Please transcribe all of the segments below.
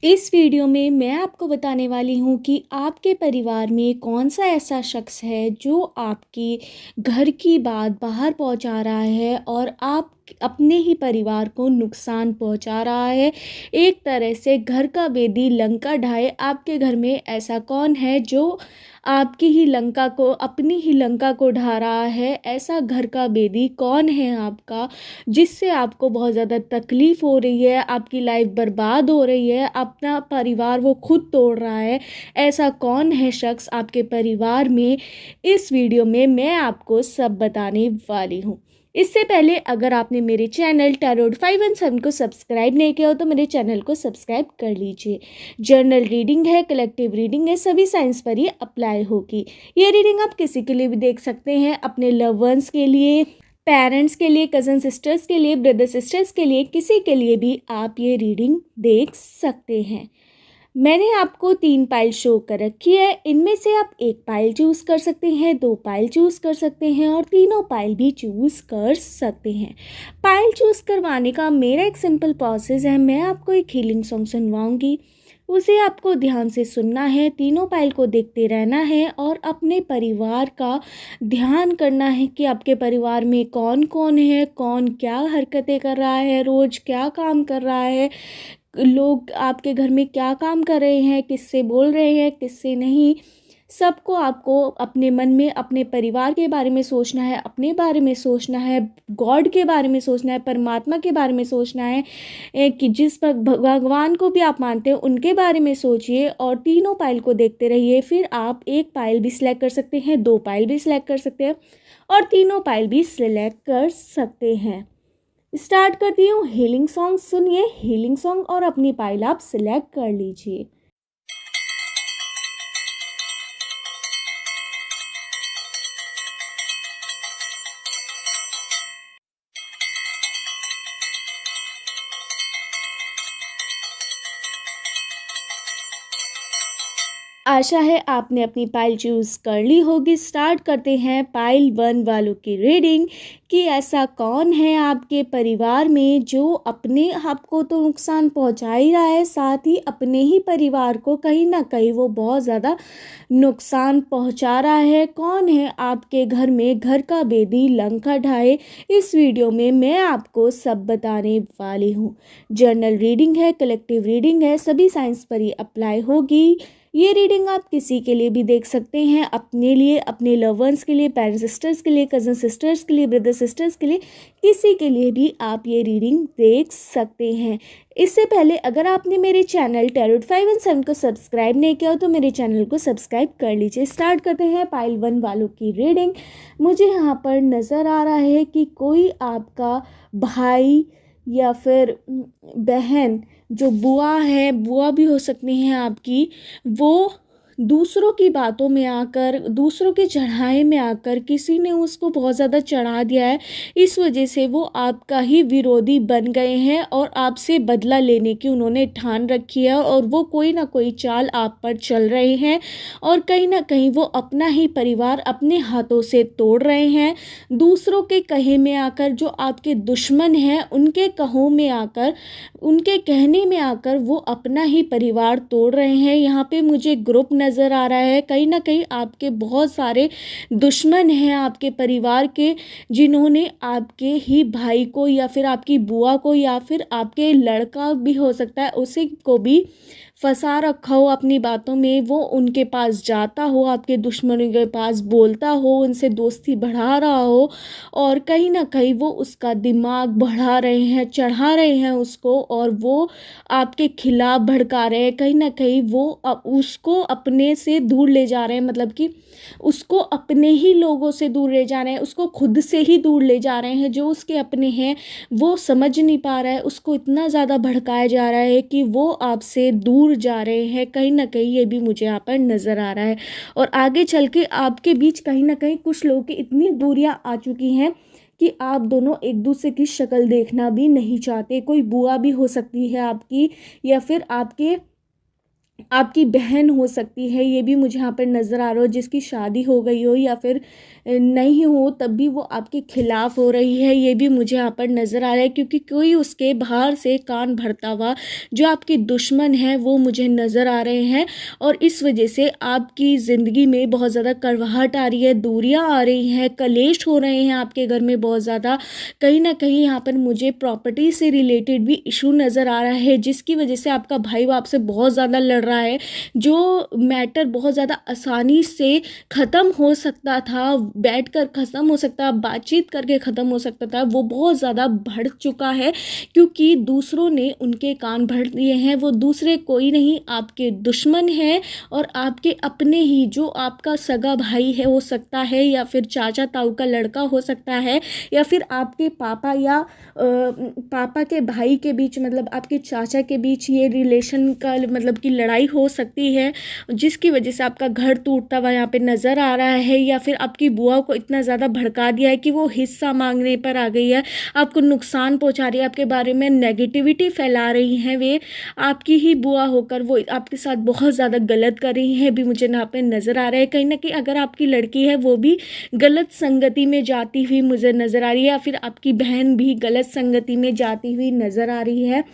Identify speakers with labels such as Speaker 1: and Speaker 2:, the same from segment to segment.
Speaker 1: इस वीडियो में मैं आपको बताने वाली हूँ कि आपके परिवार में कौन सा ऐसा शख्स है जो आपकी घर की बात बाहर पहुँचा रहा है और आप अपने ही परिवार को नुकसान पहुँचा रहा है। एक तरह से घर का बेदी लंका ढाए। आपके घर में ऐसा कौन है जो आपकी ही लंका को अपनी ही लंका को ढा रहा है? ऐसा घर का बेदी कौन है आपका, जिससे आपको बहुत ज़्यादा तकलीफ़ हो रही है, आपकी लाइफ बर्बाद हो रही है, अपना परिवार वो खुद तोड़ रहा है? ऐसा कौन है शख्स आपके परिवार में? इस वीडियो में मैं आपको सब बताने वाली हूँ। इससे पहले अगर आपने मेरे चैनल टैरोट 517 को सब्सक्राइब नहीं किया हो तो मेरे चैनल को सब्सक्राइब कर लीजिए। जर्नल रीडिंग है, कलेक्टिव रीडिंग है, सभी साइंस पर ये अप्लाई होगी। ये रीडिंग आप किसी के लिए भी देख सकते हैं, अपने लव वंस के लिए, पेरेंट्स के लिए, कज़न सिस्टर्स के लिए, ब्रदर सिस्टर्स के लिए, किसी के लिए भी आप ये रीडिंग देख सकते हैं। मैंने आपको 3 पाइल शो कर रखी है। इनमें से आप 1 पाइल चूज़ कर सकते हैं, 2 पाइल चूज़ कर सकते हैं और तीनों पाइल भी चूज़ कर सकते हैं। पाइल चूज़ करवाने का मेरा एक सिंपल प्रोसेस है। मैं आपको एक हीलिंग सॉन्ग सुनवाऊंगी, उसे आपको ध्यान से सुनना है, तीनों पाइल को देखते रहना है और अपने परिवार का ध्यान करना है कि आपके परिवार में कौन कौन है, कौन क्या हरकतें कर रहा है, रोज़ क्या काम कर रहा है, लोग आपके घर में क्या काम कर रहे हैं, किससे बोल रहे हैं, किससे नहीं। सबको आपको अपने मन में अपने परिवार के बारे में सोचना है, अपने बारे में सोचना है, गॉड के बारे में सोचना है, परमात्मा के बारे में सोचना है, कि जिस भगवान को भी आप मानते हैं उनके बारे में सोचिए और तीनों पाइल को देखते रहिए। फिर आप 1 पाइल भी सिलेक्ट कर सकते हैं, 2 पाइल भी सिलेक्ट कर सकते हैं और तीनों पाइल भी सिलेक्ट कर सकते हैं। स्टार्ट करती हूँ। हीलिंग सॉन्ग सुनिए, हीलिंग सॉन्ग और अपनी पाइल आप सिलेक्ट कर लीजिए। आशा है आपने अपनी पाइल चूज़ कर ली होगी। स्टार्ट करते हैं पाइल 1 वालों की रीडिंग कि ऐसा कौन है आपके परिवार में जो अपने आपको तो नुकसान पहुंचा ही रहा है, साथ ही अपने ही परिवार को कहीं ना कहीं वो बहुत ज़्यादा नुकसान पहुंचा रहा है। कौन है आपके घर में घर का बेदी लंका ढाए? इस वीडियो में मैं आपको सब बताने वाली हूँ। जर्नल रीडिंग है, कलेक्टिव रीडिंग है, सभी साइंस पर ही अप्लाई होगी। ये रीडिंग आप किसी के लिए भी देख सकते हैं, अपने लिए, अपने लव वंस के लिए, पेरेंट सिस्टर्स के लिए, कज़न सिस्टर्स के लिए, ब्रदर सिस्टर्स के लिए, किसी के लिए भी आप ये रीडिंग देख सकते हैं। इससे पहले अगर आपने मेरे चैनल टैरोट 517 को सब्सक्राइब नहीं किया हो तो मेरे चैनल को सब्सक्राइब कर लीजिए। स्टार्ट करते हैं पाइल 1 वालों की रीडिंग। मुझे यहाँ पर नज़र आ रहा है कि कोई आपका भाई या फिर बहन, जो बुआ है, बुआ भी हो सकती हैं आपकी, वो दूसरों की बातों में आकर, दूसरों के चढ़ाए में आकर किसी ने उसको बहुत ज़्यादा चढ़ा दिया है। इस वजह से वो आपका ही विरोधी बन गए हैं और आपसे बदला लेने की उन्होंने ठान रखी है और वो कोई ना कोई चाल आप पर चल रहे हैं और कहीं ना कहीं वो अपना ही परिवार अपने हाथों से तोड़ रहे हैं। दूसरों के कहे में आकर, जो आपके दुश्मन हैं उनके कहों में आकर, उनके कहने में आकर वो अपना ही परिवार तोड़ रहे हैं। यहाँ पे मुझे ग्रुप नज़र आ रहा है, कहीं ना कहीं आपके बहुत सारे दुश्मन हैं आपके परिवार के, जिन्होंने आपके ही भाई को या फिर आपकी बुआ को या फिर आपके लड़का भी हो सकता है उसी को भी फंसा रखा हो अपनी बातों में। वो उनके पास जाता हो, आपके दुश्मनों के पास बोलता हो, उनसे दोस्ती बढ़ा रहा हो और कहीं ना कहीं वो उसका दिमाग बढ़ा रहे हैं, चढ़ा रहे हैं उसको और वो आपके खिलाफ भड़का रहे हैं। कहीं ना कहीं वो उसको अपने से दूर ले जा रहे हैं, मतलब कि उसको अपने ही लोगों से दूर ले जा रहे हैं, उसको खुद से ही दूर ले जा रहे हैं। जो उसके अपने हैं वो समझ नहीं पा रहा है, उसको इतना ज़्यादा भड़काया जा रहा है कि वो आपसे दूर जा रहे हैं। कहीं ना कहीं ये भी मुझे यहाँ पर नज़र आ रहा है और आगे चल के आपके बीच कहीं ना कहीं कुछ लोगों की इतनी दूरियां आ चुकी हैं कि आप दोनों एक दूसरे की शक्ल देखना भी नहीं चाहते। कोई बुआ भी हो सकती है आपकी या फिर आपके आपकी बहन हो सकती है, ये भी मुझे यहाँ पर नज़र आ रहा हो, जिसकी शादी हो गई हो या फिर नहीं हो तब भी वो आपके खिलाफ़ हो रही है, ये भी मुझे यहाँ पर नज़र आ रहा है, क्योंकि कोई उसके बाहर से कान भरता हुआ जो आपके दुश्मन हैं वो मुझे नज़र आ रहे हैं। और इस वजह से आपकी ज़िंदगी में बहुत ज़्यादा कड़वाहट आ रही है, दूरियां आ रही हैं, कलेश हो रहे हैं आपके घर में बहुत ज़्यादा। कहीं ना कहीं यहाँ पर मुझे प्रॉपर्टी से रिलेटेड भी इशू नज़र आ रहा है, जिसकी वजह से आपका भाई वो आपसे बहुत ज़्यादा लड़ रहा है। जो मैटर बहुत ज़्यादा आसानी से ख़त्म हो सकता था, बैठकर ख़त्म हो सकता, बातचीत करके ख़त्म हो सकता था, वो बहुत ज़्यादा बढ़ चुका है, क्योंकि दूसरों ने उनके कान भर दिए हैं। वो दूसरे कोई नहीं, आपके दुश्मन हैं और आपके अपने ही, जो आपका सगा भाई है हो सकता है, या फिर चाचा ताऊ का लड़का हो सकता है, या फिर आपके पापा या पापा के भाई के बीच, मतलब आपके चाचा के बीच ये रिलेशन का मतलब कि लड़ाई हो सकती है, जिसकी वजह से आपका घर टूटता हुआ यहाँ पे नज़र आ रहा है। या फिर आपकी बुआ को इतना ज़्यादा भड़का दिया है कि वो हिस्सा मांगने पर आ गई है, आपको नुकसान पहुँचा रही है, आपके बारे में नेगेटिविटी फैला रही हैं। वे आपकी ही बुआ होकर वो आपके साथ बहुत ज़्यादा गलत कर रही हैं, भी मुझे यहाँ पे नज़र आ रहा है। कहीं ना कहीं अगर आपकी लड़की है वो भी गलत संगति में जाती हुई मुझे नज़र आ रही है, या फिर आपकी बहन भी गलत संगति में जाती हुई नज़र आ रही है।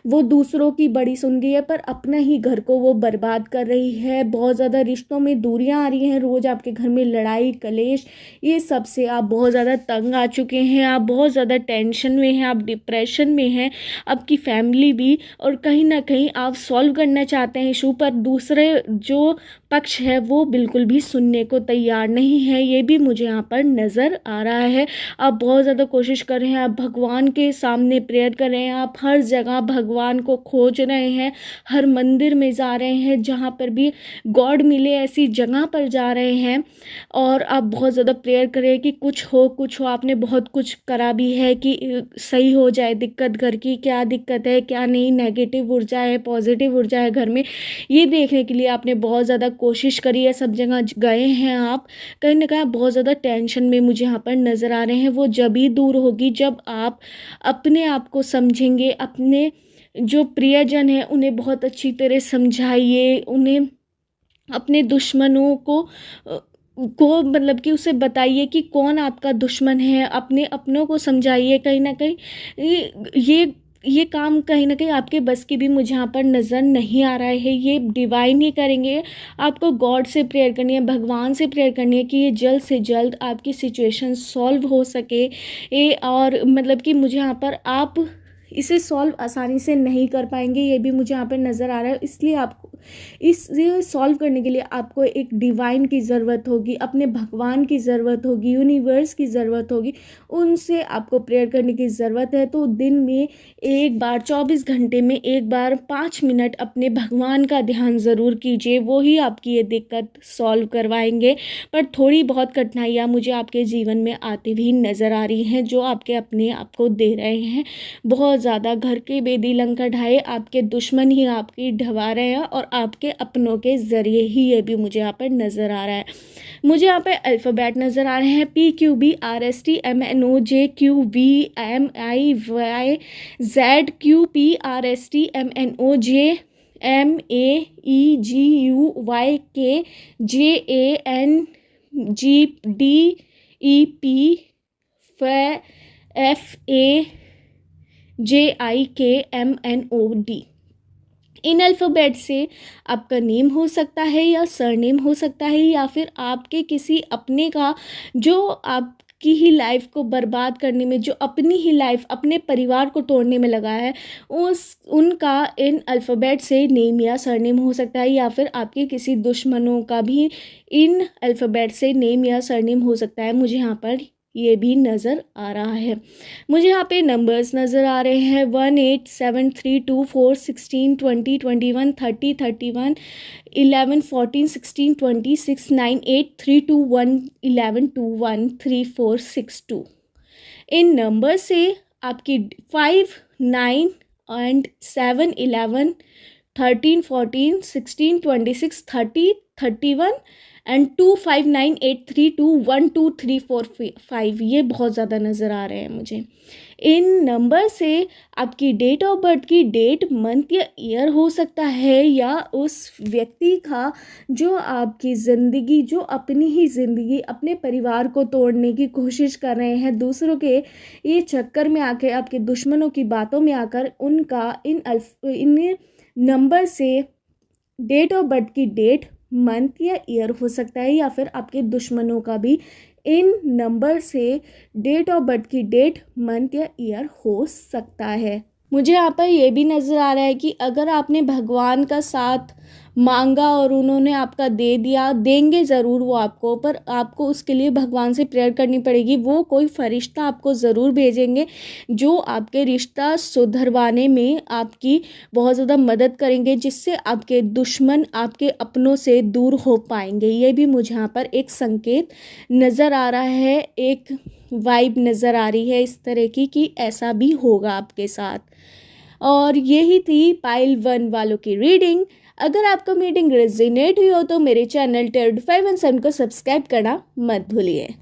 Speaker 1: वो दूसरों की बड़ी सुन रही है पर अपना ही घर को वो बर्बाद कर रही है। बहुत ज़्यादा रिश्तों में दूरियां आ रही हैं, रोज़ आपके घर में लड़ाई कलेश, ये सब से आप बहुत ज़्यादा तंग आ चुके हैं, आप बहुत ज़्यादा टेंशन में हैं, आप डिप्रेशन में हैं, आपकी फैमिली भी। और कहीं ना कहीं आप सॉल्व करना चाहते हैं इशू, पर दूसरे जो पक्ष है वो बिल्कुल भी सुनने को तैयार नहीं है, ये भी मुझे यहाँ पर नज़र आ रहा है। आप बहुत ज़्यादा कोशिश कर रहे हैं, आप भगवान के सामने प्रेयर कर रहे हैं, आप हर जगह भगवान को खोज रहे हैं, हर मंदिर में जा रहे हैं, जहाँ पर भी गॉड मिले ऐसी जगह पर जा रहे हैं। और आप बहुत ज़्यादा प्रेयर कर रहे हैं कि कुछ हो। आपने बहुत कुछ करा भी है कि सही हो जाए दिक्कत, घर की क्या दिक्कत है क्या नहीं, नेगेटिव ऊर्जा है पॉजिटिव ऊर्जा है घर में, ये देखने के लिए आपने बहुत ज़्यादा कोशिश करी है, सब जगह गए हैं आप। कहीं ना कहीं आप बहुत ज़्यादा टेंशन में मुझे यहाँ पर नज़र आ रहे हैं। वो जब ही दूर होगी जब आप अपने आप को समझेंगे, अपने जो प्रियजन है उन्हें बहुत अच्छी तरह समझाइए, उन्हें अपने दुश्मनों को मतलब कि उसे बताइए कि कौन आपका दुश्मन है, अपने अपनों को समझाइए। कहीं ना कहीं ये काम कहीं ना कहीं आपके बस की भी मुझे यहाँ पर नज़र नहीं आ रहा है, ये डिवाइन ही करेंगे। आपको गॉड से प्रेयर करनी है, भगवान से प्रेयर करनी है कि ये जल्द से जल्द आपकी सिचुएशन सॉल्व हो सके। और मतलब कि मुझे यहाँ पर आप इसे सॉल्व आसानी से नहीं कर पाएंगे, ये भी मुझे यहाँ पर नज़र आ रहा है। इसलिए आपको इसे सॉल्व करने के लिए आपको एक डिवाइन की ज़रूरत होगी, अपने भगवान की ज़रूरत होगी, यूनिवर्स की ज़रूरत होगी, उनसे आपको प्रेयर करने की ज़रूरत है। तो दिन में एक बार, 24 घंटे में एक बार 5 मिनट अपने भगवान का ध्यान ज़रूर कीजिए, वो ही आपकी ये दिक्कत सॉल्व करवाएंगे। पर थोड़ी बहुत कठिनाइयाँ मुझे आपके जीवन में आती भी नज़र आ रही हैं, जो आपके अपने आप को दे रहे हैं। बहुत ज़्यादा घर के बेदी लंका ढाए, आपके दुश्मन ही आपकी ढवा रहे हैं, और आपके अपनों के ज़रिए ही, ये भी मुझे यहाँ पर नज़र आ रहा है। मुझे यहाँ पे अल्फ़ाबेट नज़र आ रहे हैं, PQBRSTMNOJQVMIKGANGPFAJIKMNOD। इन अल्फ़ाबेट से आपका नेम हो सकता है या सरनेम हो सकता है, या फिर आपके किसी अपने का, जो आपकी ही लाइफ को बर्बाद करने में, जो अपनी ही लाइफ, अपने परिवार को तोड़ने में लगा है, उनका इन अल्फ़ाबेट से नेम या सरनेम हो सकता है। या फिर आपके किसी दुश्मनों का भी इन अल्फ़ाबेट से नेम या सरनेम हो सकता है, मुझे यहाँ पर ये भी नज़र आ रहा है। मुझे यहाँ पे नंबर्स नज़र आ रहे हैं, 1 8 7 3 2 4 16 20 21 30 31 11 14 16 26 9 8 3 2 1 11 2 1 3 4 6 2। इन नंबर से आपकी 5 9 एंड 7 11 13, 14, 16, 26, 30, 31 एंड 2598321234 5 ये बहुत ज़्यादा नज़र आ रहे हैं मुझे। इन नंबर से आपकी डेट ऑफ बर्थ की डेट, मंथ या ईयर हो सकता है, या उस व्यक्ति का जो आपकी ज़िंदगी, जो अपनी ही ज़िंदगी, अपने परिवार को तोड़ने की कोशिश कर रहे हैं, दूसरों के ये चक्कर में आकर, आपके दुश्मनों की बातों में आकर, उनका इन नंबर से डेट ऑफ बर्थ की डेट, मंथ या ईयर हो सकता है, या फिर आपके दुश्मनों का भी इन नंबर से डेट ऑफ बर्थ की डेट, मंथ या ईयर हो सकता है। मुझे यहाँ पर यह भी नज़र आ रहा है कि अगर आपने भगवान का साथ मांगा और उन्होंने आपका दे दिया, देंगे ज़रूर वो आपको, पर आपको उसके लिए भगवान से प्रेयर करनी पड़ेगी। वो कोई फरिश्ता आपको ज़रूर भेजेंगे जो आपके रिश्ता सुधरवाने में आपकी बहुत ज़्यादा मदद करेंगे, जिससे आपके दुश्मन आपके अपनों से दूर हो पाएंगे। ये भी मुझे यहाँ पर एक संकेत नज़र आ रहा है, एक वाइब नज़र आ रही है इस तरह की कि ऐसा भी होगा आपके साथ। और यही थी पाइल 1 वालों की रीडिंग। अगर आपको रीडिंग रेजोनेट हुई हो तो मेरे चैनल टेरर 517 को सब्सक्राइब करना मत भूलिए।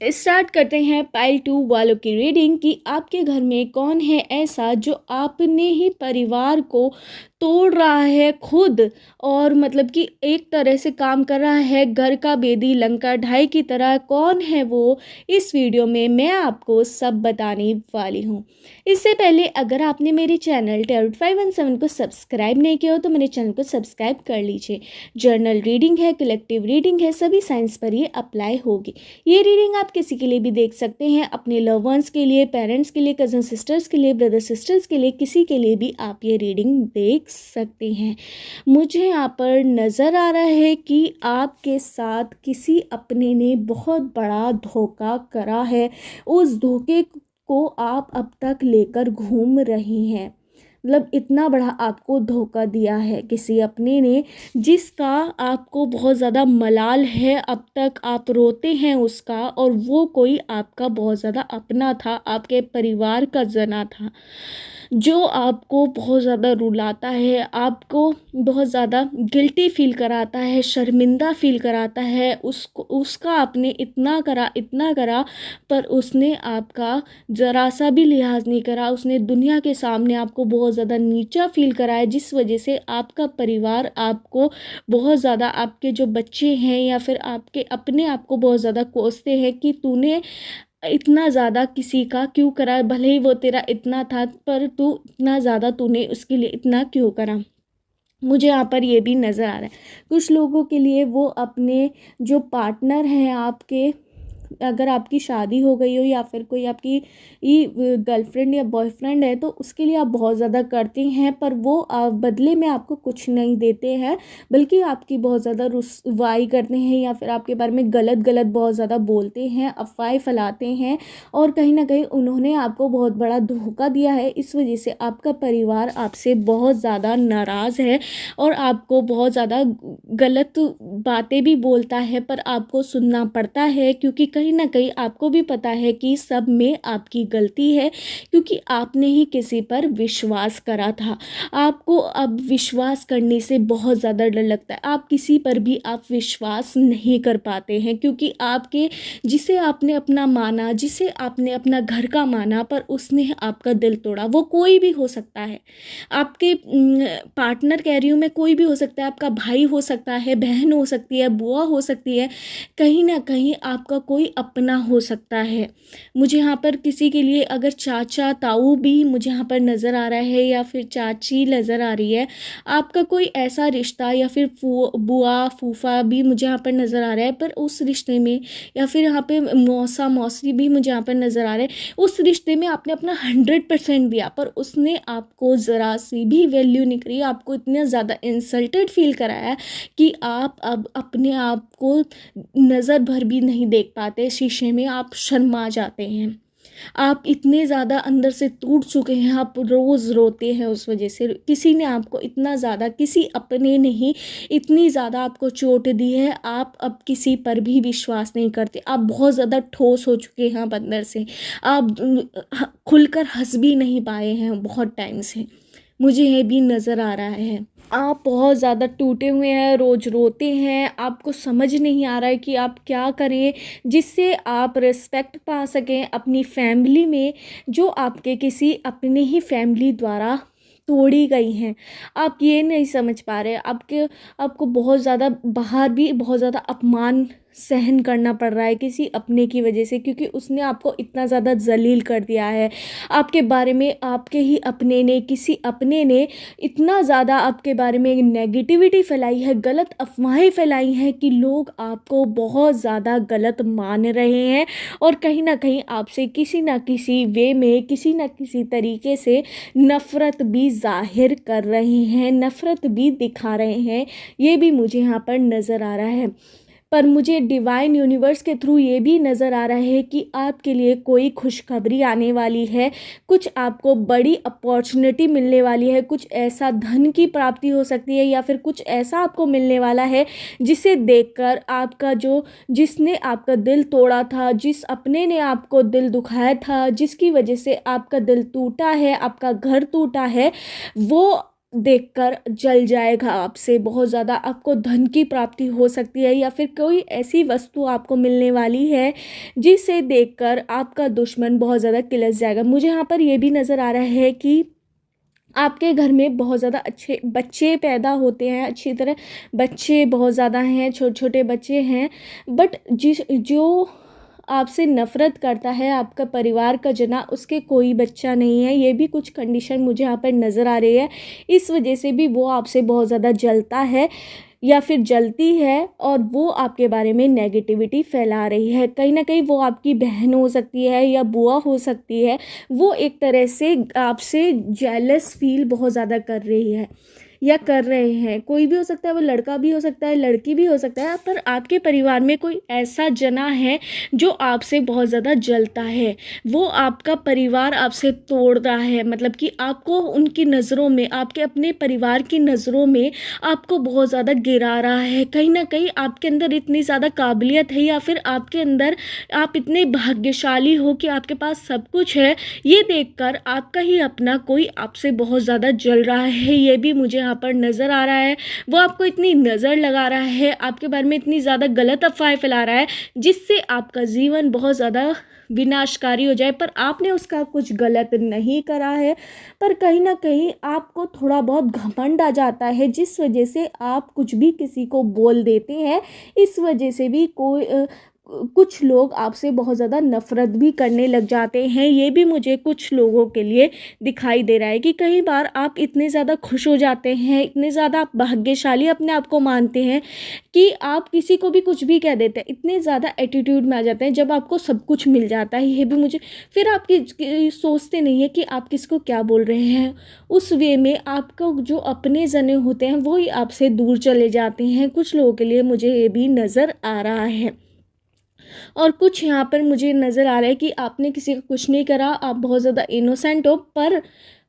Speaker 1: स्टार्ट करते हैं पाइल 2 वालों की रीडिंग कि आपके घर में कौन है ऐसा जो अपने ही परिवार को तोड़ रहा है खुद, और मतलब कि एक तरह से काम कर रहा है घर का बेदी लंका ढाई की तरह। कौन है वो, इस वीडियो में मैं आपको सब बताने वाली हूँ। इससे पहले अगर आपने मेरे चैनल टेरर 517 को सब्सक्राइब नहीं किया हो तो मेरे चैनल को सब्सक्राइब कर लीजिए। जर्नल रीडिंग है, कलेक्टिव रीडिंग है, सभी साइंस पर ये अप्लाई होगी। ये रीडिंग आप किसी के लिए भी देख सकते हैं, अपने लव वंस के लिए, पेरेंट्स के लिए, कज़न सिस्टर्स के लिए, ब्रदर सिस्टर्स के लिए, किसी के लिए भी आप ये रीडिंग देख सकते हैं। मुझे यहाँ पर नज़र आ रहा है कि आपके साथ किसी अपने ने बहुत बड़ा धोखा करा है। उस धोखे को आप अब तक लेकर घूम रही हैं, मतलब इतना बड़ा आपको धोखा दिया है किसी अपने ने, जिसका आपको बहुत ज़्यादा मलाल है। अब तक आप रोते हैं उसका, और वो कोई आपका बहुत ज़्यादा अपना था, आपके परिवार का जना था, जो आपको बहुत ज़्यादा रुलाता है, आपको बहुत ज़्यादा गिल्टी फील कराता है, शर्मिंदा फील कराता है। उसका आपने इतना करा, पर उसने आपका ज़रा सा भी लिहाज नहीं करा। उसने दुनिया के सामने आपको बहुत ज़्यादा नीचा फील कराया, जिस वजह से आपका परिवार आपको बहुत ज़्यादा, आपके जो बच्चे हैं या फिर आपके अपने आप को बहुत ज़्यादा कोसते हैं कि तूने इतना ज़्यादा किसी का क्यों करा, भले ही वो तेरा इतना था, पर तू इतना ज़्यादा तूने उसके लिए इतना क्यों करा। मुझे यहाँ पर ये भी नज़र आ रहा है कुछ लोगों के लिए वो अपने जो पार्टनर हैं आपके, अगर आपकी शादी हो गई हो या फिर कोई आपकी गर्लफ्रेंड या बॉयफ्रेंड है, तो उसके लिए आप बहुत ज़्यादा करती हैं, पर वो बदले में आपको कुछ नहीं देते हैं, बल्कि आपकी बहुत ज़्यादा रुसवाई करते हैं, या फिर आपके बारे में गलत गलत बहुत ज़्यादा बोलते हैं, अफवाहें फैलाते हैं, और कहीं ना कहीं उन्होंने आपको बहुत बड़ा धोखा दिया है। इस वजह से आपका परिवार आपसे बहुत ज़्यादा नाराज़ है और आपको बहुत ज़्यादा गलत बातें भी बोलता है, पर आपको सुनना पड़ता है, क्योंकि कहीं ना कहीं आपको भी पता है कि सब में आपकी गलती है, क्योंकि आपने ही किसी पर विश्वास करा था। आपको अब विश्वास करने से बहुत ज़्यादा डर लगता है, आप किसी पर भी आप विश्वास नहीं कर पाते हैं, क्योंकि आपके जिसे आपने अपना माना, जिसे आपने अपना घर का माना, पर उसने आपका दिल तोड़ा। वो कोई भी हो सकता है, आपके पार्टनर कह रही हूँ मैं, कोई भी हो सकता है, आपका भाई हो सकता है, बहन हो सकती है, बुआ हो सकती है, कहीं ना कहीं आपका कोई अपना हो सकता है। मुझे यहाँ पर किसी के लिए अगर चाचा ताऊ भी मुझे यहाँ पर नज़र आ रहा है, या फिर चाची नज़र आ रही है, आपका कोई ऐसा रिश्ता, या फिर बुआ फूफा भी मुझे यहाँ पर नज़र आ रहा है, पर उस रिश्ते में, या फिर यहाँ पे मौसा मौसी भी मुझे यहाँ पर नज़र आ रहे हैं, उस रिश्ते में आपने अपना 100% दिया, पर उसने आपको ज़रा सी भी वैल्यू नहीं करी, आपको इतना ज़्यादा इंसल्टेड फील कराया कि आप अब अपने आप को नज़र भर भी नहीं देख पाते शीशे में, आप शर्मा जाते हैं। आप इतने ज़्यादा अंदर से टूट चुके हैं, आप रोज़ रोते हैं उस वजह से। किसी ने आपको इतना ज़्यादा, किसी अपने ने ही इतनी ज़्यादा आपको चोट दी है, आप अब किसी पर भी विश्वास नहीं करते। आप बहुत ज़्यादा ठोस हो चुके हैं अब अंदर से, आप खुलकर हंस भी नहीं पाए हैं बहुत टाइम से। मुझे ये भी नज़र आ रहा है। आप बहुत ज़्यादा टूटे हुए हैं, रोज़ रोते हैं, आपको समझ नहीं आ रहा है कि आप क्या करें जिससे आप रिस्पेक्ट पा सकें अपनी फैमिली में, जो आपके किसी अपने ही फैमिली द्वारा तोड़ी गई हैं। आप ये नहीं समझ पा रहे, आपको बहुत ज़्यादा बाहर भी बहुत ज़्यादा अपमान सहन करना पड़ रहा है किसी अपने की वजह से, क्योंकि उसने आपको इतना ज़्यादा ज़लील कर दिया है। आपके बारे में आपके ही अपने ने, किसी अपने ने इतना ज़्यादा आपके बारे में नेगेटिविटी फैलाई है, गलत अफवाहें फैलाई हैं कि लोग आपको बहुत ज़्यादा गलत मान रहे हैं और कहीं ना कहीं आपसे किसी ना किसी वे में, किसी ना किसी तरीके से नफ़रत भी जाहिर कर रहे हैं, नफ़रत भी दिखा रहे हैं। ये भी मुझे यहाँ पर नज़र आ रहा है। पर मुझे डिवाइन यूनिवर्स के थ्रू ये भी नज़र आ रहा है कि आपके लिए कोई खुशखबरी आने वाली है, कुछ आपको बड़ी अपॉर्चुनिटी मिलने वाली है, कुछ ऐसा धन की प्राप्ति हो सकती है या फिर कुछ ऐसा आपको मिलने वाला है जिसे देखकर आपका जिसने आपका दिल तोड़ा था, जिस अपने ने आपको दिल दुखाया था, जिसकी वजह से आपका दिल टूटा है, आपका घर टूटा है, वो देखकर जल जाएगा आपसे। बहुत ज़्यादा आपको धन की प्राप्ति हो सकती है या फिर कोई ऐसी वस्तु आपको मिलने वाली है जिसे देखकर आपका दुश्मन बहुत ज़्यादा किलस जाएगा। मुझे यहाँ पर यह भी नज़र आ रहा है कि आपके घर में बहुत ज़्यादा अच्छे बच्चे पैदा होते हैं, अच्छी तरह बच्चे बहुत ज़्यादा हैं, छोटे छोटे बच्चे हैं, बट जो आपसे नफ़रत करता है, आपका परिवार का जना, उसके कोई बच्चा नहीं है। ये भी कुछ कंडीशन मुझे यहाँ पर नज़र आ रही है। इस वजह से भी वो आपसे बहुत ज़्यादा जलता है या फिर जलती है और वो आपके बारे में नेगेटिविटी फैला रही है। कहीं ना कहीं वो आपकी बहन हो सकती है या बुआ हो सकती है, वो एक तरह से आपसे जेलस फील बहुत ज़्यादा कर रही है या कर रहे हैं। कोई भी हो सकता है, वो लड़का भी हो सकता है, लड़की भी हो सकता है, पर आपके परिवार में कोई ऐसा जना है जो आपसे बहुत ज़्यादा जलता है। वो आपका परिवार आपसे तोड़ रहा है, मतलब कि आपको उनकी नज़रों में, आपके अपने परिवार की नज़रों में आपको बहुत ज़्यादा गिरा रहा है। कहीं ना कहीं आपके अंदर इतनी ज़्यादा काबिलियत है या फिर आपके अंदर आप इतने भाग्यशाली हो कि आपके पास सब कुछ है, ये देखकर आपका ही अपना कोई आपसे बहुत ज़्यादा जल रहा है। ये भी मुझे यहाँ पर नज़र आ रहा है। वो आपको इतनी नज़र लगा रहा है, आपके बारे में इतनी ज़्यादा गलत अफवाहें फैला रहा है जिससे आपका जीवन बहुत ज़्यादा विनाशकारी हो जाए, पर आपने उसका कुछ गलत नहीं करा है, पर कहीं ना कहीं आपको थोड़ा बहुत घमंड आ जाता है जिस वजह से आप कुछ भी किसी को बोल देते हैं। इस वजह से भी कुछ लोग आपसे बहुत ज़्यादा नफ़रत भी करने लग जाते हैं। ये भी मुझे कुछ लोगों के लिए दिखाई दे रहा है कि कई बार आप इतने ज़्यादा खुश हो जाते हैं, इतने ज़्यादा आप भाग्यशाली अपने आप को मानते हैं कि आप किसी को भी कुछ भी कह देते हैं, इतने ज़्यादा एटीट्यूड में आ जाते हैं जब आपको सब कुछ मिल जाता है। ये भी मुझे फिर आप सोचते नहीं है कि आप किसको क्या बोल रहे हैं। उस वे में आपको जो अपने जने होते हैं वो ही आपसे दूर चले जाते हैं। कुछ लोगों के लिए मुझे ये भी नज़र आ रहा है। और कुछ यहाँ पर मुझे नज़र आ रहा है कि आपने किसी का कुछ नहीं करा, आप बहुत ज़्यादा इनोसेंट हो, पर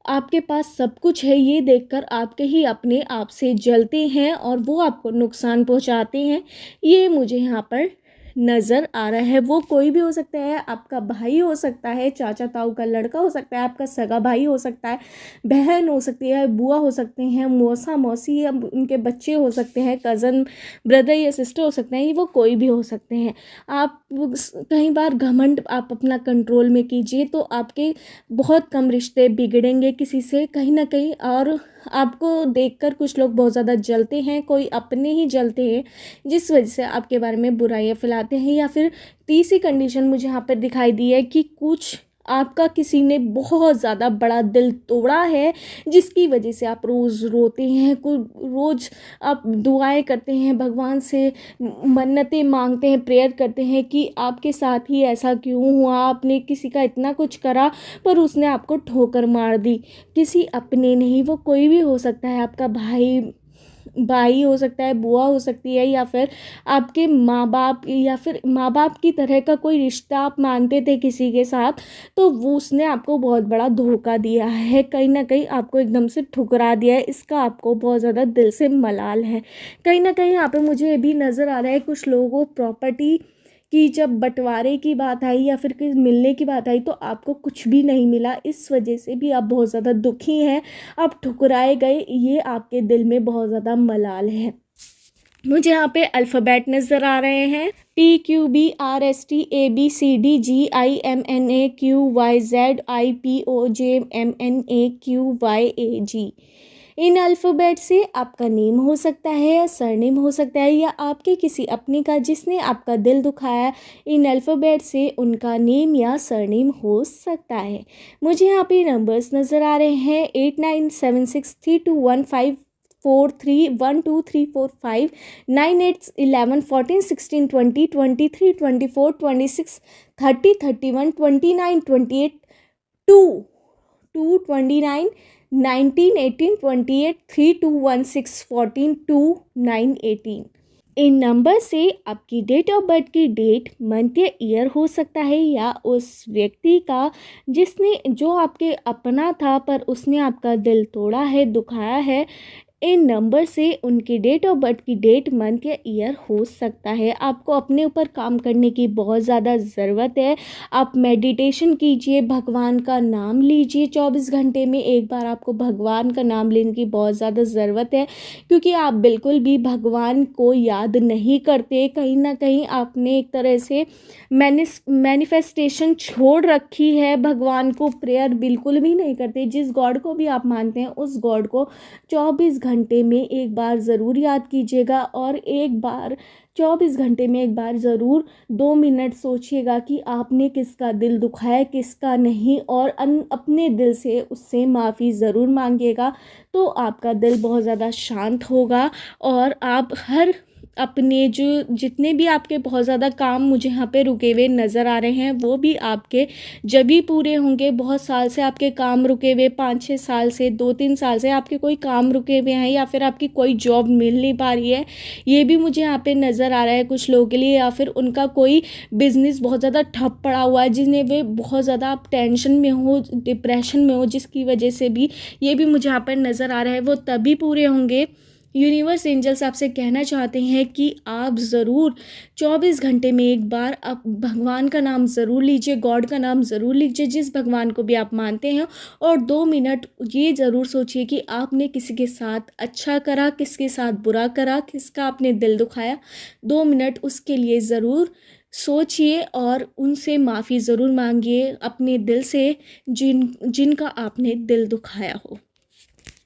Speaker 1: आपके पास सब कुछ है, ये देखकर आपके ही अपने आप से जलते हैं और वो आपको नुकसान पहुँचाते हैं। ये मुझे यहाँ पर नज़र आ रहा है। वो कोई भी हो सकता है, आपका भाई हो सकता है, चाचा ताऊ का लड़का हो सकता है, आपका सगा भाई हो सकता है, बहन हो सकती है, बुआ हो सकते हैं, मौसा मौसी या उनके बच्चे हो सकते हैं, कज़न ब्रदर या सिस्टर हो सकते हैं, वो कोई भी हो सकते हैं। आप कई बार घमंड आप अपना कंट्रोल में कीजिए तो आपके बहुत कम रिश्ते बिगड़ेंगे किसी से कहीं ना कहीं, और आपको देखकर कुछ लोग बहुत ज़्यादा जलते हैं, कोई अपने ही जलते हैं जिस वजह से आपके बारे में बुराइयां फैलाते हैं। या फिर तीसरी कंडीशन मुझे यहाँ पर दिखाई दी है कि कुछ आपका किसी ने बहुत ज़्यादा बड़ा दिल तोड़ा है जिसकी वजह से आप रोज़ रोते हैं, रोज़ आप दुआएं करते हैं, भगवान से मन्नतें मांगते हैं, प्रेयर करते हैं कि आपके साथ ही ऐसा क्यों हुआ, आपने किसी का इतना कुछ करा पर उसने आपको ठोकर मार दी। किसी अपने नहीं, वो कोई भी हो सकता है, आपका भाई हो सकता है, बुआ हो सकती है, या फिर आपके माँ बाप, या फिर माँ बाप की तरह का कोई रिश्ता आप मानते थे किसी के साथ, तो वो उसने आपको बहुत बड़ा धोखा दिया है, कहीं ना कहीं आपको एकदम से ठुकरा दिया है। इसका आपको बहुत ज़्यादा दिल से मलाल है। कहीं ना कहीं यहाँ पे मुझे ये भी नज़र आ रहा है कुछ लोगों को प्रॉपर्टी कि जब बंटवारे की बात आई या फिर कि मिलने की बात आई तो आपको कुछ भी नहीं मिला, इस वजह से भी आप बहुत ज़्यादा दुखी हैं, आप ठुकराए गए, ये आपके दिल में बहुत ज़्यादा मलाल है। मुझे यहाँ पे अल्फ़ाबेट नज़र आ रहे हैं, PQBRSTABCDGIMNAQYZIPOJMNAQYAG। इन अल्फ़ाबेट से आपका नेम हो सकता है या सरनेम हो सकता है या आपके किसी अपने का जिसने आपका दिल दुखाया, इन अल्फ़ाबेट से उनका नेम या सरनेम हो सकता है। मुझे यहाँ पे नंबर्स नज़र आ रहे हैं 89763215431234 5 9 8 11 14 16 20 23 24 26 30 31 29 28 2 2 29 19 18 28 3 2 1 6 14 2 9 18। इन नंबर से आपकी डेट ऑफ बर्थ की डेट, मंथ या ईयर हो सकता है या उस व्यक्ति का जिसने जो आपके अपना था पर उसने आपका दिल तोड़ा है, दुखाया है। इन नंबर से उनकी डेट ऑफ बर्थ की डेट, मंथ या ईयर हो सकता है। आपको अपने ऊपर काम करने की बहुत ज़्यादा ज़रूरत है। आप मेडिटेशन कीजिए, भगवान का नाम लीजिए, 24 घंटे में एक बार आपको भगवान का नाम लेने की बहुत ज़्यादा ज़रूरत है, क्योंकि आप बिल्कुल भी भगवान को याद नहीं करते। कहीं ना कहीं आपने एक तरह से मैनिफेस्टेशन छोड़ रखी है, भगवान को प्रेयर बिल्कुल भी नहीं करते। जिस गॉड को भी आप मानते हैं उस गॉड को 24 घंटे में एक बार ज़रूर याद कीजिएगा, और एक बार 24 घंटे में एक बार ज़रूर 2 मिनट सोचिएगा कि आपने किसका दिल दुखाया, किसका नहीं, और अपने दिल से उससे माफ़ी ज़रूर मांगिएगा। तो आपका दिल बहुत ज़्यादा शांत होगा और आप हर अपने जो जितने भी आपके बहुत ज़्यादा काम मुझे यहाँ पे रुके हुए नज़र आ रहे हैं वो भी आपके जब भी पूरे होंगे। बहुत साल से आपके काम रुके हुए, 5-6 साल से, 2-3 साल से आपके कोई काम रुके हुए हैं या फिर आपकी कोई जॉब मिल नहीं पा रही है, ये भी मुझे यहाँ पे नज़र आ रहा है कुछ लोगों के लिए। या फिर उनका कोई बिजनेस बहुत ज़्यादा ठप पड़ा हुआ है, जिन्हें वे बहुत ज़्यादा आप टेंशन में हो, डिप्रेशन में हो, जिसकी वजह से भी ये भी मुझे यहाँ पर नज़र आ रहा है, वो तभी पूरे होंगे। यूनिवर्स एंजल्स आपसे कहना चाहते हैं कि आप ज़रूर 24 घंटे में एक बार आप भगवान का नाम ज़रूर लीजिए, गॉड का नाम ज़रूर लीजिए, जिस भगवान को भी आप मानते हैं, और 2 मिनट ये ज़रूर सोचिए कि आपने किसी के साथ अच्छा करा, किसके साथ बुरा करा, किसका आपने दिल दुखाया। 2 मिनट उसके लिए ज़रूर सोचिए और उनसे माफ़ी ज़रूर मांगिए अपने दिल से, जिनका आपने दिल दुखाया हो।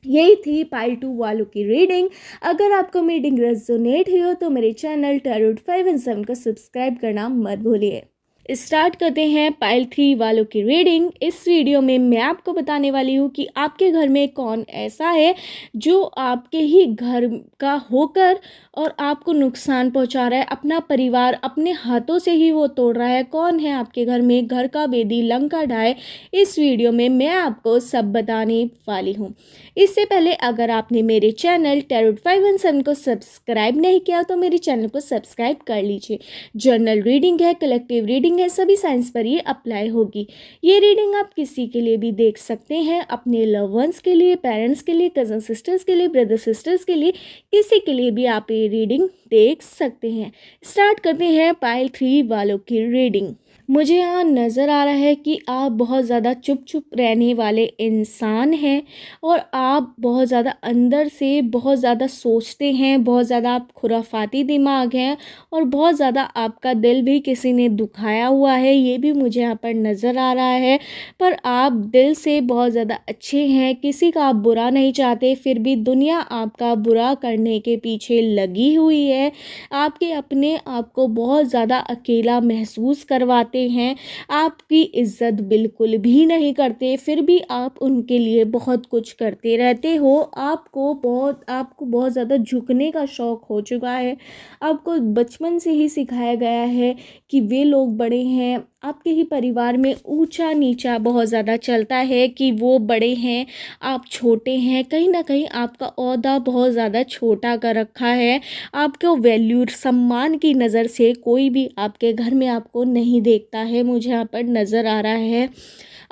Speaker 1: यही थी पाइल 2 वालों की रीडिंग। अगर आपको मेरी रीडिंग रेजोनेट हुई हो तो मेरे चैनल टैरोट 5 एंड 7 को सब्सक्राइब करना मत भूलिए। स्टार्ट करते हैं पाइल 3 वालों की रीडिंग। इस वीडियो में मैं आपको बताने वाली हूँ कि आपके घर में कौन ऐसा है जो आपके ही घर का होकर और आपको नुकसान पहुँचा रहा है, अपना परिवार अपने हाथों से ही वो तोड़ रहा है। कौन है आपके घर में घर का बेदी लंका ढाए, इस वीडियो में मैं आपको सब बताने वाली हूँ। इससे पहले अगर आपने मेरे चैनल टैरोट 5 एंड 7 को सब्सक्राइब नहीं किया तो मेरे चैनल को सब्सक्राइब कर लीजिए। जर्नल रीडिंग है, कलेक्टिव रीडिंग है, सभी साइंस पर ये अप्लाई होगी। ये रीडिंग आप किसी के लिए भी देख सकते हैं, अपने लव वंस के लिए, पेरेंट्स के लिए, कज़न सिस्टर्स के लिए, ब्रदर सिस्टर्स के लिए, किसी के लिए भी आप ये रीडिंग देख सकते हैं। स्टार्ट करते हैं पाइल 3 वालों की रीडिंग। मुझे यहाँ नज़र आ रहा है कि आप बहुत ज़्यादा चुप चुप रहने वाले इंसान हैं और आप बहुत ज़्यादा अंदर से बहुत ज़्यादा सोचते हैं, बहुत ज़्यादा आप खुराफाती दिमाग हैं और बहुत ज़्यादा आपका दिल भी किसी ने दुखाया हुआ है, ये भी मुझे यहाँ पर नज़र आ रहा है। पर आप दिल से बहुत ज़्यादा अच्छे हैं, किसी का आप बुरा नहीं चाहते, फिर भी दुनिया आपका बुरा करने के पीछे लगी हुई है। आपके अपने आप को बहुत ज़्यादा अकेला महसूस करवाते हैं, आपकी इज्जत बिल्कुल भी नहीं करते, फिर भी आप उनके लिए बहुत कुछ करते रहते हो। आपको बहुत ज़्यादा झुकने का शौक़ हो चुका है। आपको बचपन से ही सिखाया गया है कि वे लोग बड़े हैं, आपके ही परिवार में ऊंचा नीचा बहुत ज़्यादा चलता है कि वो बड़े हैं, आप छोटे हैं। कहीं ना कहीं आपका ओहदा बहुत ज़्यादा छोटा कर रखा है। आपको वैल्यू, सम्मान की नज़र से कोई भी आपके घर में आपको नहीं देखता है, मुझे यहाँ पर नज़र आ रहा है।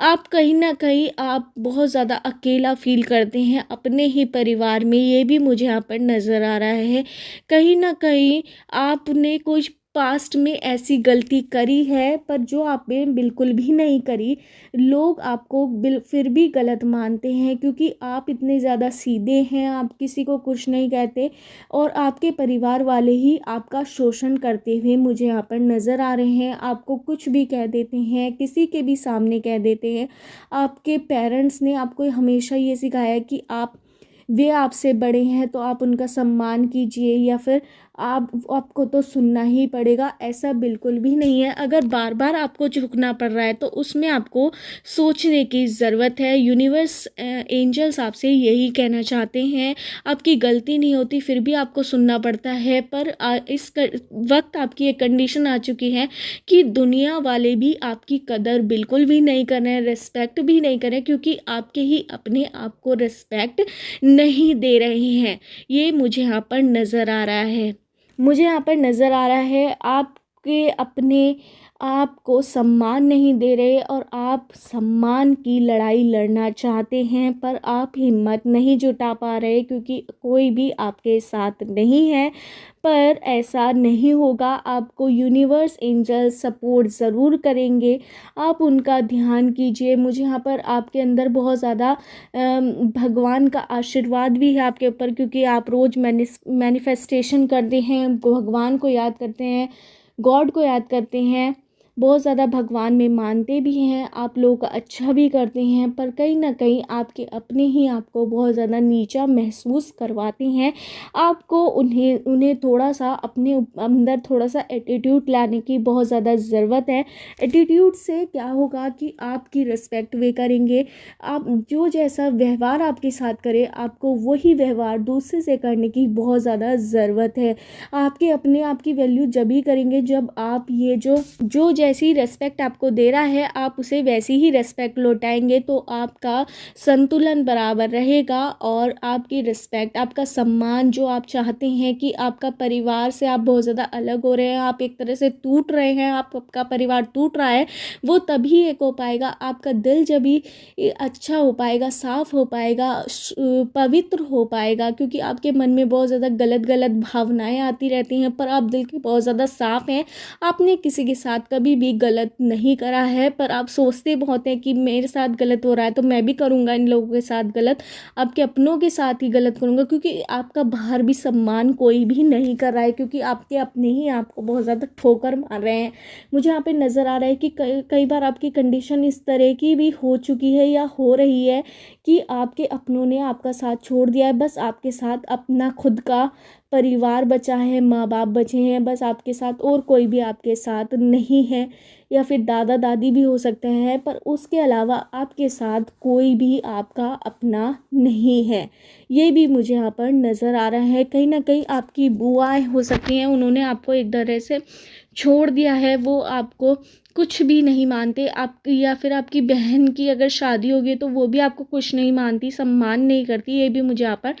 Speaker 1: आप कहीं ना कहीं आप बहुत ज़्यादा अकेला फील करते हैं अपने ही परिवार में, ये भी मुझे यहाँ पर नज़र आ रहा है। कहीं ना कहीं आपने कुछ पास्ट में ऐसी गलती करी है पर जो आपने बिल्कुल भी नहीं करी, लोग आपको फिर भी गलत मानते हैं क्योंकि आप इतने ज़्यादा सीधे हैं, आप किसी को कुछ नहीं कहते और आपके परिवार वाले ही आपका शोषण करते हुए मुझे यहाँ पर नज़र आ रहे हैं। आपको कुछ भी कह देते हैं, किसी के भी सामने कह देते हैं। आपके पेरेंट्स ने आपको हमेशा ये सिखाया कि वे आपसे बड़े हैं तो आप उनका सम्मान कीजिए या फिर आपको तो सुनना ही पड़ेगा। ऐसा बिल्कुल भी नहीं है। अगर बार बार आपको झुकना पड़ रहा है तो उसमें आपको सोचने की ज़रूरत है। यूनिवर्स एंजल्स आपसे यही कहना चाहते हैं, आपकी गलती नहीं होती फिर भी आपको सुनना पड़ता है। पर इस वक्त आपकी एक कंडीशन आ चुकी है कि दुनिया वाले भी आपकी कदर बिल्कुल भी नहीं कर रहे हैं, रिस्पेक्ट भी नहीं कर रहे हैं, क्योंकि आपके ही अपने आप को रिस्पेक्ट नहीं दे रहे हैं। ये मुझे यहाँ पर नज़र आ रहा है। मुझे यहाँ पर नज़र आ रहा है आपके अपने आप को सम्मान नहीं दे रहे और आप सम्मान की लड़ाई लड़ना चाहते हैं पर आप हिम्मत नहीं जुटा पा रहे क्योंकि कोई भी आपके साथ नहीं है। पर ऐसा नहीं होगा, आपको यूनिवर्स एंजल सपोर्ट ज़रूर करेंगे। आप उनका ध्यान कीजिए। मुझे यहाँ पर आपके अंदर बहुत ज़्यादा भगवान का आशीर्वाद भी है आपके ऊपर, क्योंकि आप रोज़ मैनिफेस्टेशन करते हैं, भगवान को याद करते हैं, गॉड को याद करते हैं, बहुत ज़्यादा भगवान में मानते भी हैं, आप लोगों का अच्छा भी करते हैं। पर कहीं ना कहीं आपके अपने ही आपको बहुत ज़्यादा नीचा महसूस करवाते हैं। आपको उन्हें थोड़ा सा अपने अंदर थोड़ा सा एटीट्यूड लाने की बहुत ज़्यादा ज़रूरत है। एटीट्यूड से क्या होगा कि आपकी रिस्पेक्ट वे करेंगे। आप जो जैसा व्यवहार आपके साथ करे, आपको वही व्यवहार दूसरे से करने की बहुत ज़्यादा ज़रूरत है। आपके अपने आप की वैल्यू जब ही करेंगे जब आप ये जो जैसी रेस्पेक्ट आपको दे रहा है आप उसे वैसी ही रेस्पेक्ट लौटाएंगे, तो आपका संतुलन बराबर रहेगा और आपकी रिस्पेक्ट, आपका सम्मान जो आप चाहते हैं कि आपका परिवार से आप बहुत ज़्यादा अलग हो रहे हैं, आप एक तरह से टूट रहे हैं, आपका परिवार टूट रहा है, वो तभी एक हो पाएगा। आपका दिल जब भी अच्छा हो पाएगा, साफ हो पाएगा, पवित्र हो पाएगा, क्योंकि आपके मन में बहुत ज़्यादा गलत गलत भावनाएं आती रहती हैं पर आप दिल के बहुत ज़्यादा साफ हैं। आपने किसी के साथ कभी भी गलत नहीं करा है, पर आप सोचते बहुत हैं कि मेरे साथ गलत हो रहा है तो मैं भी करूँगा इन लोगों के साथ गलत, आपके अपनों के साथ ही गलत करूँगा, क्योंकि आपका बाहर भी सम्मान कोई भी नहीं कर रहा है, क्योंकि आपके अपने ही आपको बहुत ज़्यादा ठोकर मार रहे हैं। मुझे यहाँ पे नज़र आ रहा है कि कई बार आपकी कंडीशन इस तरह की भी हो चुकी है या हो रही है कि आपके अपनों ने आपका साथ छोड़ दिया है। बस आपके साथ अपना खुद का परिवार बचा है, माँ बाप बचे हैं, बस आपके साथ और कोई भी आपके साथ नहीं है, या फिर दादा दादी भी हो सकते हैं, पर उसके अलावा आपके साथ कोई भी आपका अपना नहीं है। ये भी मुझे यहाँ पर नज़र आ रहा है। कहीं ना कहीं आपकी बुआएं हो सकती हैं, उन्होंने आपको एक तरह से छोड़ दिया है, वो आपको कुछ भी नहीं मानते। आप या फिर आपकी बहन की अगर शादी होगी तो वो भी आपको कुछ नहीं मानती, सम्मान नहीं करती। ये भी मुझे यहाँ पर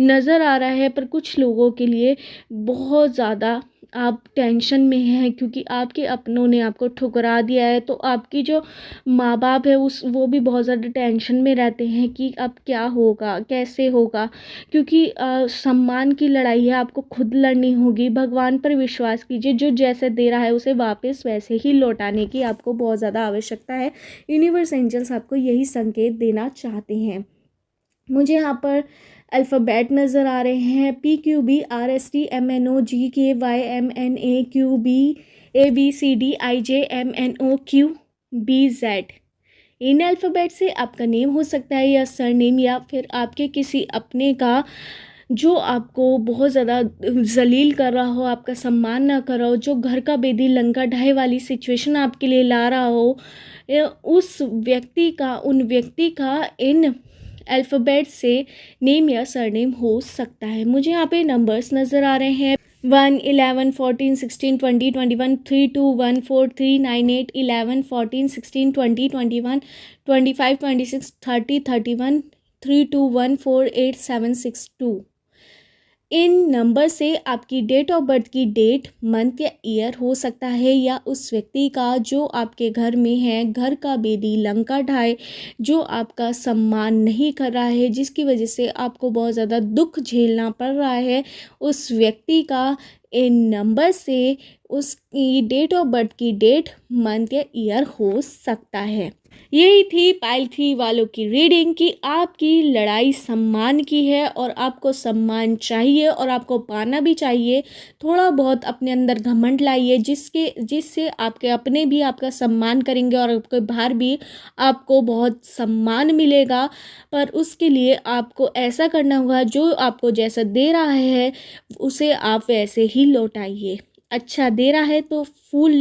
Speaker 1: नज़र आ रहा है। पर कुछ लोगों के लिए बहुत ज़्यादा आप टेंशन में हैं क्योंकि आपके अपनों ने आपको ठुकरा दिया है, तो आपकी जो माँ बाप है वो भी बहुत ज़्यादा टेंशन में रहते हैं कि अब क्या होगा, कैसे होगा, क्योंकि सम्मान की लड़ाई है, आपको खुद लड़नी होगी। भगवान पर विश्वास कीजिए, जो जैसे दे रहा है उसे वापस वैसे ही लौटाने की आपको बहुत ज़्यादा आवश्यकता है। यूनिवर्स एंजल्स आपको यही संकेत देना चाहते हैं। मुझे यहाँ पर अल्फ़ाबेट नज़र आ रहे हैं, PQBRSTMNOGKYMNAQBABCDIJMNOQBZ। इन अल्फ़ाबेट से आपका नेम हो सकता है या सरनेम, या फिर आपके किसी अपने का जो आपको बहुत ज़्यादा जलील कर रहा हो, आपका सम्मान ना कर रहा हो, जो घर का बेदी लंका ढाई वाली सिचुएशन आपके लिए ला रहा हो, उस व्यक्ति का इन अल्फ़ाबेट से नेम या सरनेम हो सकता है। मुझे यहाँ पे नंबर्स नज़र आ रहे हैं 1, 11, 14, 16, 20, 21, 3, 2, 1, 4, 3, 9, 8, 11, 14, 16, 20, 21, 25, 26, 30, 31, 3, 2, 1, 4, 8, 7, 6, 2। इन नंबर से आपकी डेट ऑफ बर्थ की डेट, मंथ या ईयर हो सकता है, या उस व्यक्ति का जो आपके घर में है, घर का बेदी लंका ढाए, जो आपका सम्मान नहीं कर रहा है, जिसकी वजह से आपको बहुत ज़्यादा दुख झेलना पड़ रहा है, उस व्यक्ति का इन नंबर से उसकी डेट ऑफ बर्थ की डेट, मंथ या ईयर हो सकता है। यही थी पाइल 3 वालों की रीडिंग कि आपकी लड़ाई सम्मान की है और आपको सम्मान चाहिए और आपको पाना भी चाहिए। थोड़ा बहुत अपने अंदर घमंड लाइए, जिससे आपके अपने भी आपका सम्मान करेंगे और आपके बाहर भी आपको बहुत सम्मान मिलेगा। पर उसके लिए आपको ऐसा करना होगा, जो आपको जैसा दे रहा है उसे आप वैसे ही लौटाइए। अच्छा दे रहा है तो फूल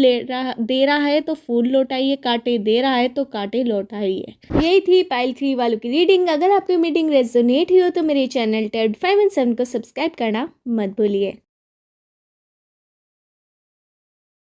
Speaker 1: दे रहा है तो फूल लौटाइए, कांटे दे रहा है तो कांटे लौटाइए। यही थी पाइल 3 वालों की रीडिंग। अगर आपकी मीटिंग रेजोनेट हुई हो तो मेरे चैनल टेड 5 एंड 7 को सब्सक्राइब करना मत भूलिए।